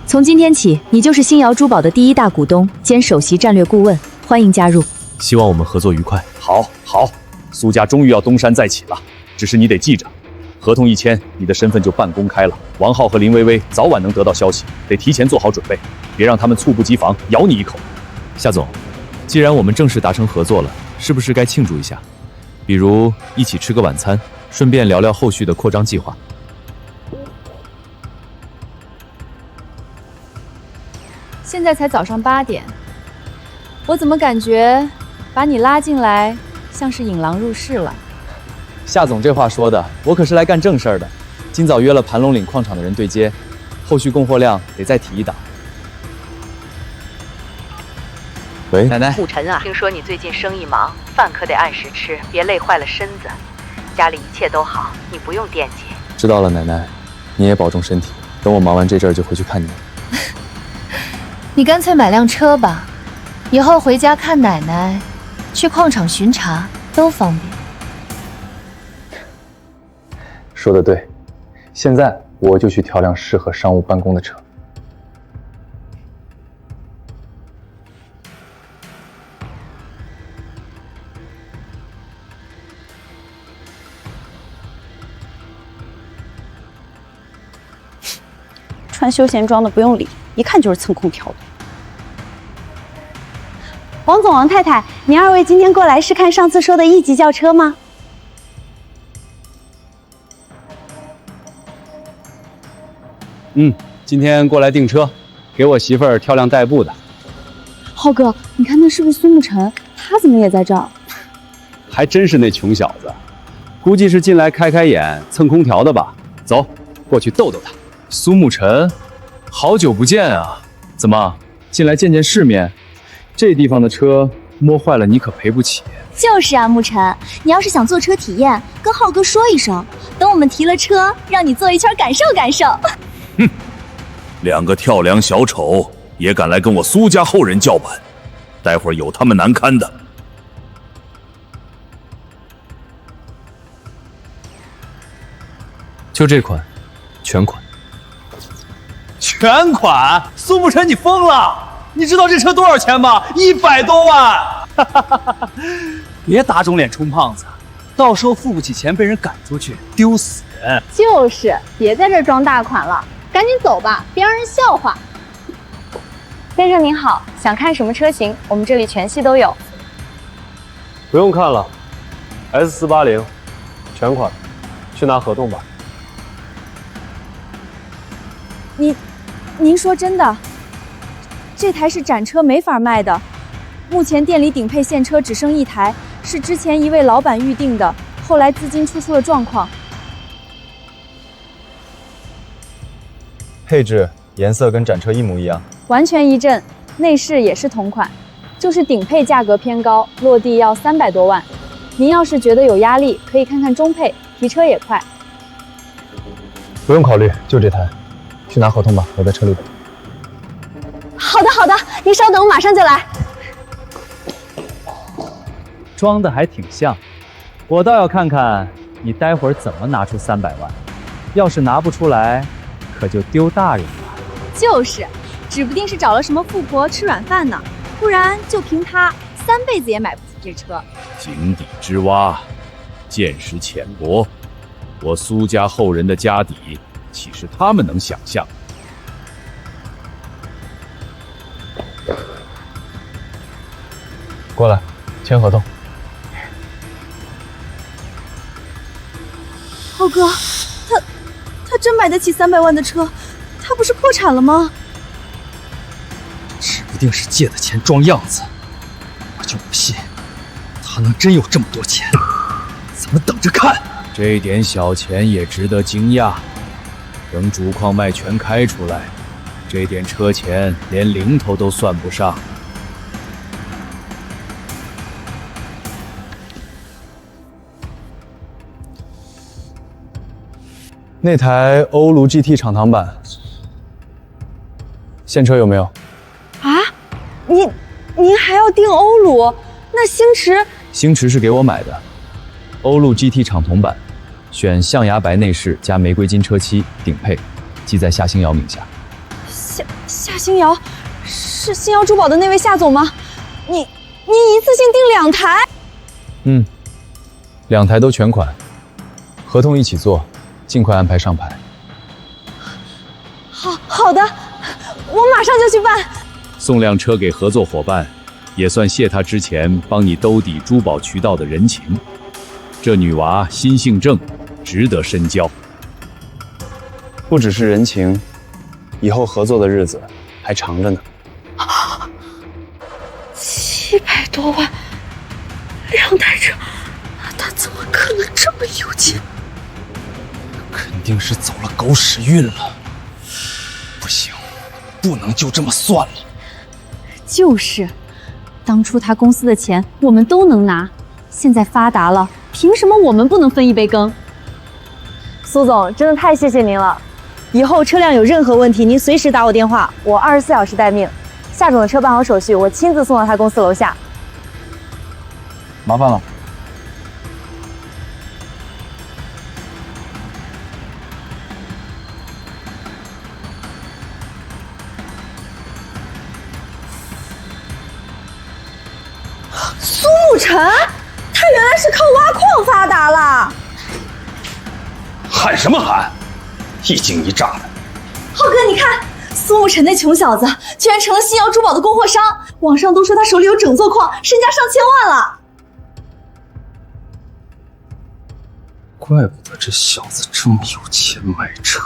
從今天起，你就是星瑤珠寶的第一大股東兼首席戰略顧問，歡迎加入。希望我們合作愉快。好，好，蘇家終於要東山再起了，只是你得記着，合同一簽，你的身份就半公開了。王浩和林薇薇早晚能得到消息，得提前做好準備，別讓他們猝不及防咬你一口。夏總，既然我們正式達成合作了，是不是該慶祝一下？比如一起吃個晚餐，順便聊聊後續的擴張計劃。現在才早上8點，我怎麼感覺把你拉進來像是引狼入室了？夏總這話說的，我可是來幹正事兒的。今早約了盤龍嶺礦場的人對接，後續供貨量得再提一檔。喂，奶奶。沐塵啊，聽說你最近生意忙，飯可得按時吃，別累壞了身子。家裡一切都好，你不用惦記。知道了，奶奶，你也保重身体。等我忙完这陣兒就回去看你。你乾脆買輛車吧，以後回家看奶奶，去礦場巡查都方便。說得對，現在我就去挑輛適合商務辦公的車。穿休閒裝的不用理，一看就是蹭空调的。王总、王太太，您二位今天過來是看上次說的1級轿車嗎？今天过来訂車，給我媳婦兒挑輛代步的。浩哥，你看那是不是孫沐晨？他怎麼也在這兒？還真是那窮小子，估計是進來開開眼、蹭空調的吧。走，過去逗逗他。蘇沐晨，好久不見啊！怎麼進來見見世面？這地方的車摸壞了，你可賠不起。就是啊，沐晨，你要是想坐車體驗，跟浩哥說一聲，等我們提了車，讓你坐一圈感受感受。哼，兩個跳梁小丑也敢來跟我蘇家後人叫板，待會兒有他們難堪的。就這款，全款。全款？蘇沐晨，你瘋了！你知道這車多少錢嗎？100多萬！別打腫臉充胖子，到時候付不起錢被人趕出去，丟死人。就是，別在這兒裝大款了，趕緊走吧，別讓人笑話。先生您好，想看什麼車型？我們這裡全系都有。不用看了 ，S480，全款，去拿合同吧。您說真的？這台是展車沒法賣的，目前店裡頂配現車只剩1台，是之前一位老闆預定的，後來資金出了狀況。配置、顏色跟展車一模一樣，完全一致，內飾也是同款，就是頂配價格偏高，落地要300多萬。您要是覺得有壓力，可以看看中配，提車也快。不用考慮，就這台，去拿合同吧，我在車裡等。好的好的，您稍等，我馬上就來。裝的還挺像，我倒要看看你待會兒怎麼拿出300萬。要是拿不出來，可就丟大人了。就是，指不定是找了什麼富婆吃軟飯呢，不然就憑他3輩子也買不起這車。井底之蛙，見識淺薄。我蘇家後人的家底，豈是他們能想象？過來，簽合同。浩哥，他真買得起300萬的車，他不是破產了嗎？指不定是借的錢裝樣子，我就不信他能真有這麼多錢。咱們等着看。這點小錢也值得驚訝。等主礦脈全開出來，這點車錢連零頭都算不上。那台歐陸 GT 敞篷版，現車有沒有？啊，您還要訂歐陸？那星馳？星馳是給我買的，歐陸 GT 敞篷版，選象牙白內飾加玫瑰金車漆，頂配，記在夏星堯名下。夏星堯，是星堯珠寶的那位夏總嗎？你一次性訂2台？2台都全款，合同一起做。盡快安排上牌。好的，我馬上就去辦。送輛車給合作夥伴，也算謝他之前幫你兜底珠寶渠道的人情。這女娃心性正，值得深交。不只是人情，以後合作的日子還長着呢。700多萬，2台車，他怎麼可能這麼有錢？肯定是走了狗屎運了，不行，不能就這麼算了。就是，當初他公司的錢我們都能拿，現在發達了，憑什麼我們不能分一杯羹？蘇總，真的太謝謝您了。以後車輛有任何問題，您隨時打我電話，我24小時待命。夏總的車辦好手續，我親自送到他公司樓下。麻煩了。蘇沐晨，他原来是靠挖礦發達了。喊什麼喊？一驚一乍的。浩哥，你看，蘇沐晨那窮小子居然成了星瑶珠宝的供貨商，網上都說他手裡有整座礦，身家上千萬了。怪不得這小子這麼有錢買車，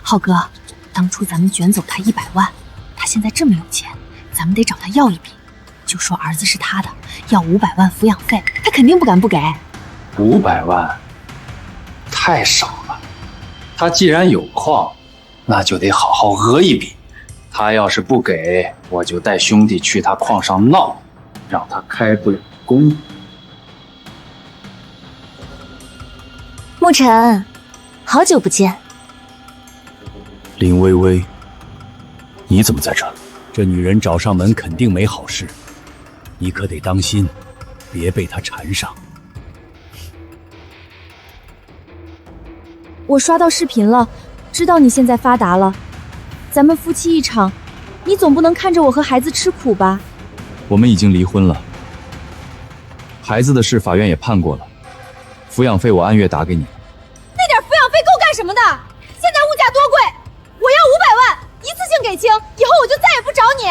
浩哥，当初咱们卷走他100万，他现在这么有钱，咱们得找他要一笔，就说儿子是他的，要500万抚养费，他肯定不敢不给。500万，太少了。他既然有矿，那就得好好讹一笔。他要是不给，我就带兄弟去他矿上闹，让他開不了工。沐晨，好久不见。林薇薇，你怎么在这儿？这女人找上门肯定没好事，你可得当心，别被她缠上。我刷到视频了，知道你现在发達了，咱們夫妻一場，你總不能看着我和孩子吃苦吧？我們已經離婚了，孩子的事法院也判過了，撫養費我按月打給你。那點撫養費夠幹什麼的？現在物價多貴，我要500萬，一次性給清，以後我就再也不找你，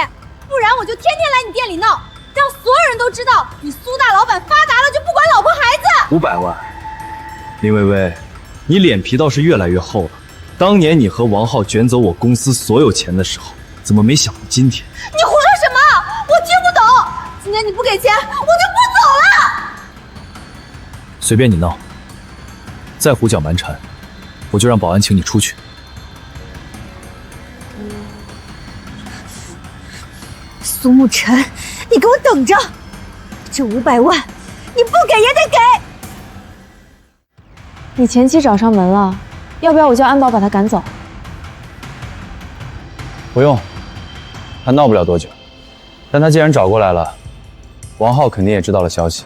不然我就天天來你店裡鬧，讓所有人都知道你蘇大老闆發達了就不管老婆孩子。500萬，林薇薇，你臉皮倒是越來越厚了。當年你和王浩捲走我公司所有錢的時候，怎麼沒想到今天？你胡說什麼？我聽不懂。今天你不給錢，我就不走了。隨便你鬧，再胡攪蠻纏，我就讓保安請你出去。蘇沐晨，你給我等着，這500萬你不給也得給。你前妻找上門了，要不要我叫安保把他趕走？不用，他鬧不了多久。但他既然找過來了，王浩肯定也知道了消息，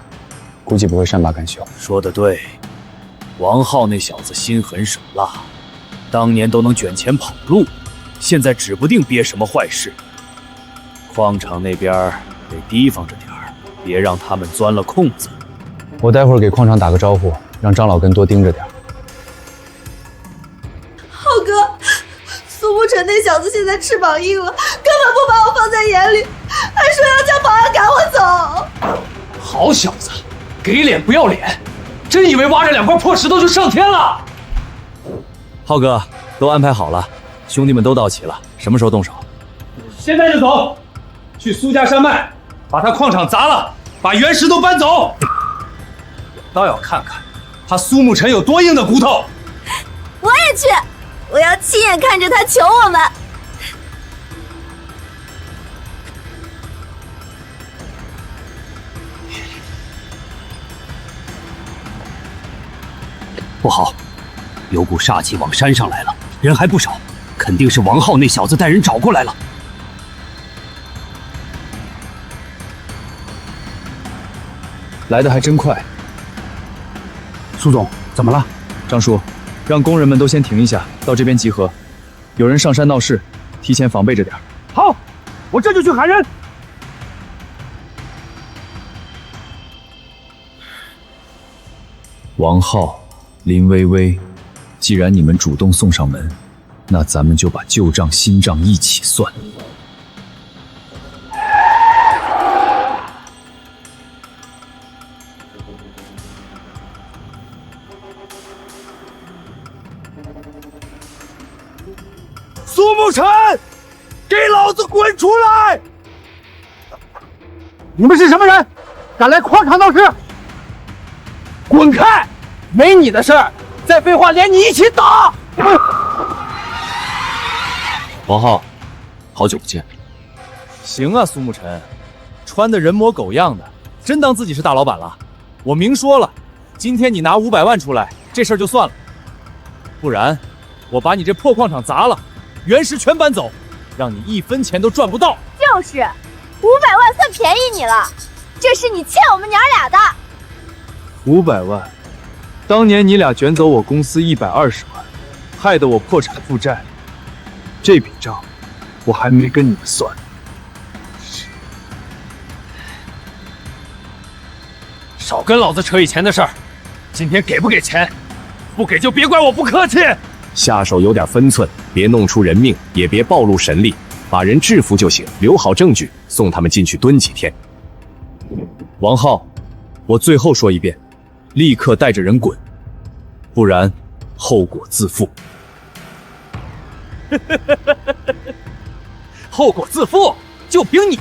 估計不會善罷甘休。說得對，王浩那小子心狠手辣，當年都能捲錢跑路，現在指不定憋什麼壞事。礦場那邊得提防着點兒，別讓他們鑽了空子。我待會兒給礦場打個招呼，讓張老根多盯着點。浩哥，蘇沐晨那小子現在翅膀硬了，根本不把我放在眼裡，還說要叫保安趕我走。好小子，給臉不要臉，真以為挖着2塊破石頭就上天了？浩哥，都安排好了，兄弟們都到齊了，什麼時候動手？現在就走，去蘇家山脈，把他礦場砸了，把原石都搬走。倒要看看他蘇沐晨有多硬的骨頭。我也去，我要親眼看着他求我們。不好，有股煞氣往山上來了，人還不少，肯定是王浩那小子帶人找過來了。來得還真快。蘇總，怎麼了？張叔，讓工人們都先停一下，到這邊集合。有人上山鬧事，提前防備着點。好，我這就去喊人。王浩、林薇薇，既然你們主動送上門，那咱們就把舊賬新賬一起算。蘇沐晨，給老子滾出來！你們是什麼人？敢來礦場鬧事？滾開！沒你的事兒！再廢話，連你一起打！王浩，好久不見。行啊，蘇沐晨，穿得人模狗樣的，真當自己是大老闆了。我明說了，今天你拿500萬出來，這事兒就算了。不然，我把你這破礦場砸了，原石全搬走，讓你1分錢都賺不到。就是，500萬算便宜你了，這是你欠我們娘倆的。500萬，當年你倆捲走我公司120萬，害得我破產負債，這筆賬我還沒跟你們算。少跟老子扯以前的事兒，今天給不給錢？不給就別怪我不客氣。下手有點分寸，別弄出人命，也別暴露神力，把人制服就行，留好證據，送他們進去蹲幾天。王浩，我最後說一遍，立刻帶着人滾，不然後果自負。后果自负，就凭你！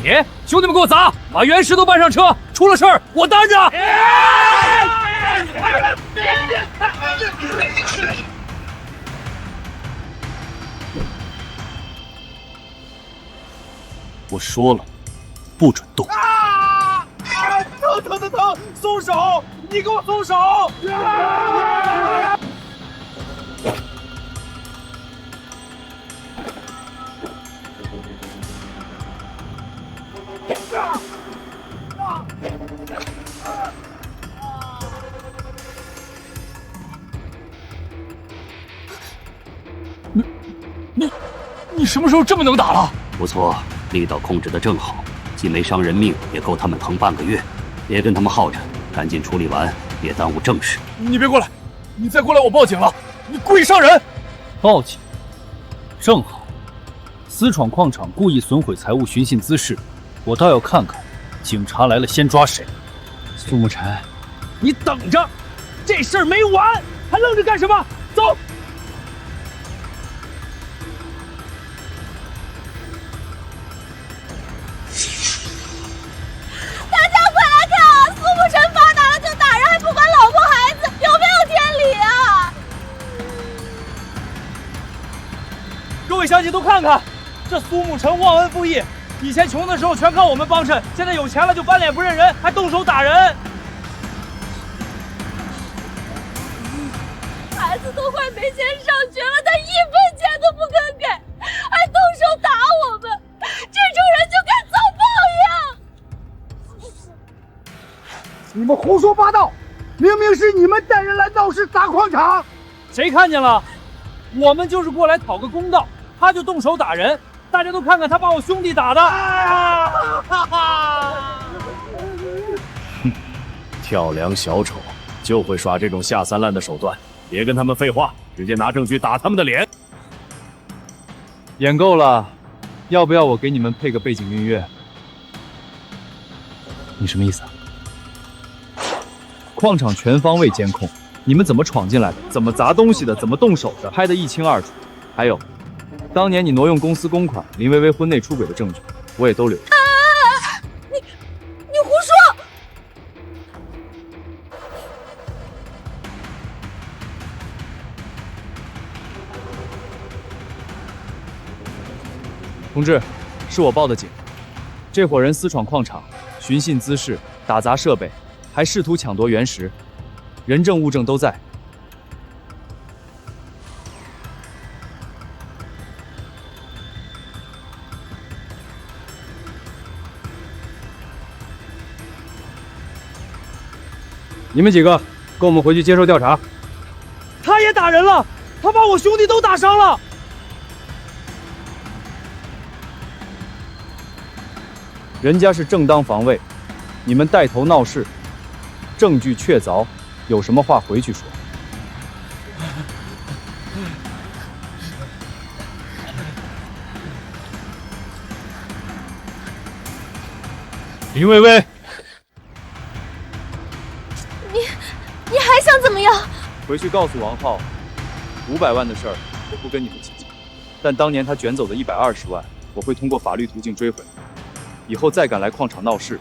兄弟们给我砸，把原石都搬上车，出了事儿我担着。我说了，不准动！疼！松手！你给我松手！你什么时候这么能打了？不错，力道控制得正好，既没伤人命，也够他们疼半个月。别跟他们耗着，赶紧处理完，别耽误正事。你别过来，你再过来我报警了！你故意伤人！报警？正好，私闯矿场，故意损毁财物，寻衅滋事，我倒要看看，警察来了先抓谁。苏沐晨，你等着，这事儿没完，还愣着干什么？走！各位乡亲都看看，这苏沐晨忘恩负义，以前穷的时候全靠我们帮衬，现在有钱了就翻脸不認人，還動手打人。孩子都快沒錢上學了，他1分錢都不肯給，還動手打我們，這種人就該遭報應。你們胡說八道，明明是你們帶人來鬧事砸礦場，誰看見了？我們就是過來討個公道。他就動手打人，大家都看看他把我兄弟打的。哼，跳梁小丑就會耍這種下三濫的手段，別跟他們廢話，直接拿證據打他們的臉。演夠了，要不要我給你們配個背景音樂？你什麼意思啊？礦場全方位監控，你們怎麼闖進來的？怎麼砸東西的？怎麼動手的？拍得一清二楚。還有。當年你挪用公司公款，林薇薇婚內出軌的證據，我也都留着。你胡說！同志，是我報的警。這夥人私闖礦場，尋釁滋事，打砸設備，還試圖搶奪原石，人證物證都在。你們幾個跟我們回去接受調查。他也打人了，他把我兄弟都打傷了。人家是正當防衛，你們帶頭鬧事，證據確鑿，有什麼話回去說。林薇薇。你還想怎麼樣？回去告訴王浩，500萬的事兒我不跟你們計較，但當年他捲走的120萬，我會通過法律途徑追回。以後再敢來礦場鬧事，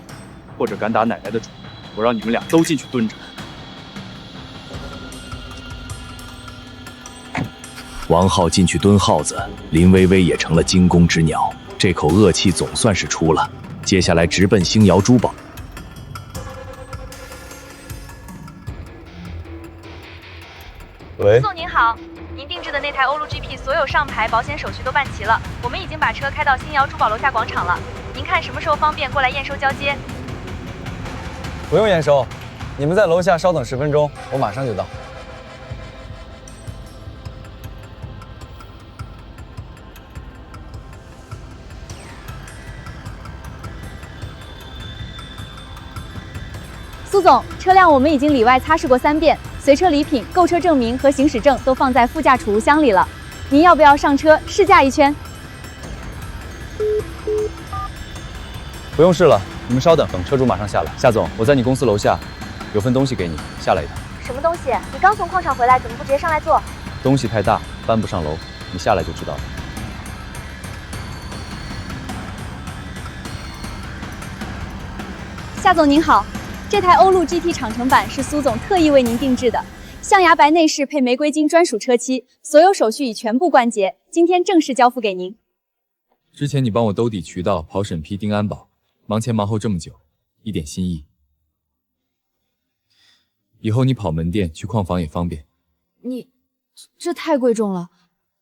或者敢打奶奶的主，我讓你們倆都進去蹲着。王浩進去蹲耗子，林薇薇也成了驚弓之鳥，這口惡氣總算是出了。接下來直奔星瑤珠寶。喂，宋您好，您定制的那台歐陸 GP 所有上牌保險手續都辦齊了，我們已經把車開到星瑤珠寶樓下廣場了。您看什麼時候方便過來驗收交接？不用驗收，你們在樓下稍等10分鐘，我馬上就到。蘇總，車輛我們已經裡外擦拭過3遍，隨車禮品、購車證明和行駛證都放在副駕儲物箱裡了。您要不要上車試駕一圈？不用試了，你們稍等，等車主馬上下來。夏總，我在你公司樓下，有份東西給你，下來一趟。什麼東西？你剛從礦場回來，怎麼不直接上來坐？東西太大，搬不上樓，你下來就知道了。夏总您好，这台歐陸 GT 敞程版是蘇總特意為您定制的，象牙白內飾配玫瑰金專屬車漆，所有手續已全部關結，今天正式交付給您。之前你幫我兜底渠道、跑審批、盯安保，忙前忙後這麼久，一點心意。以後你跑門店去礦房也方便。這太貴重了，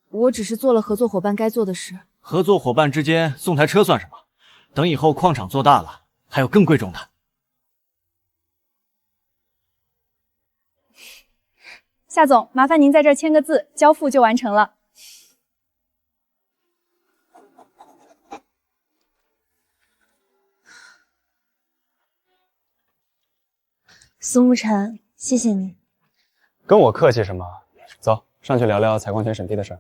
我只是做了合作夥伴該做的事。合作夥伴之間送台車算什麼？等以後礦場做大了，還有更貴重的。夏總，麻煩您在這兒簽個字，交付就完成了。蘇沐晨，謝謝你。跟我客氣什麼？走，上去聊聊採礦權審批的事兒。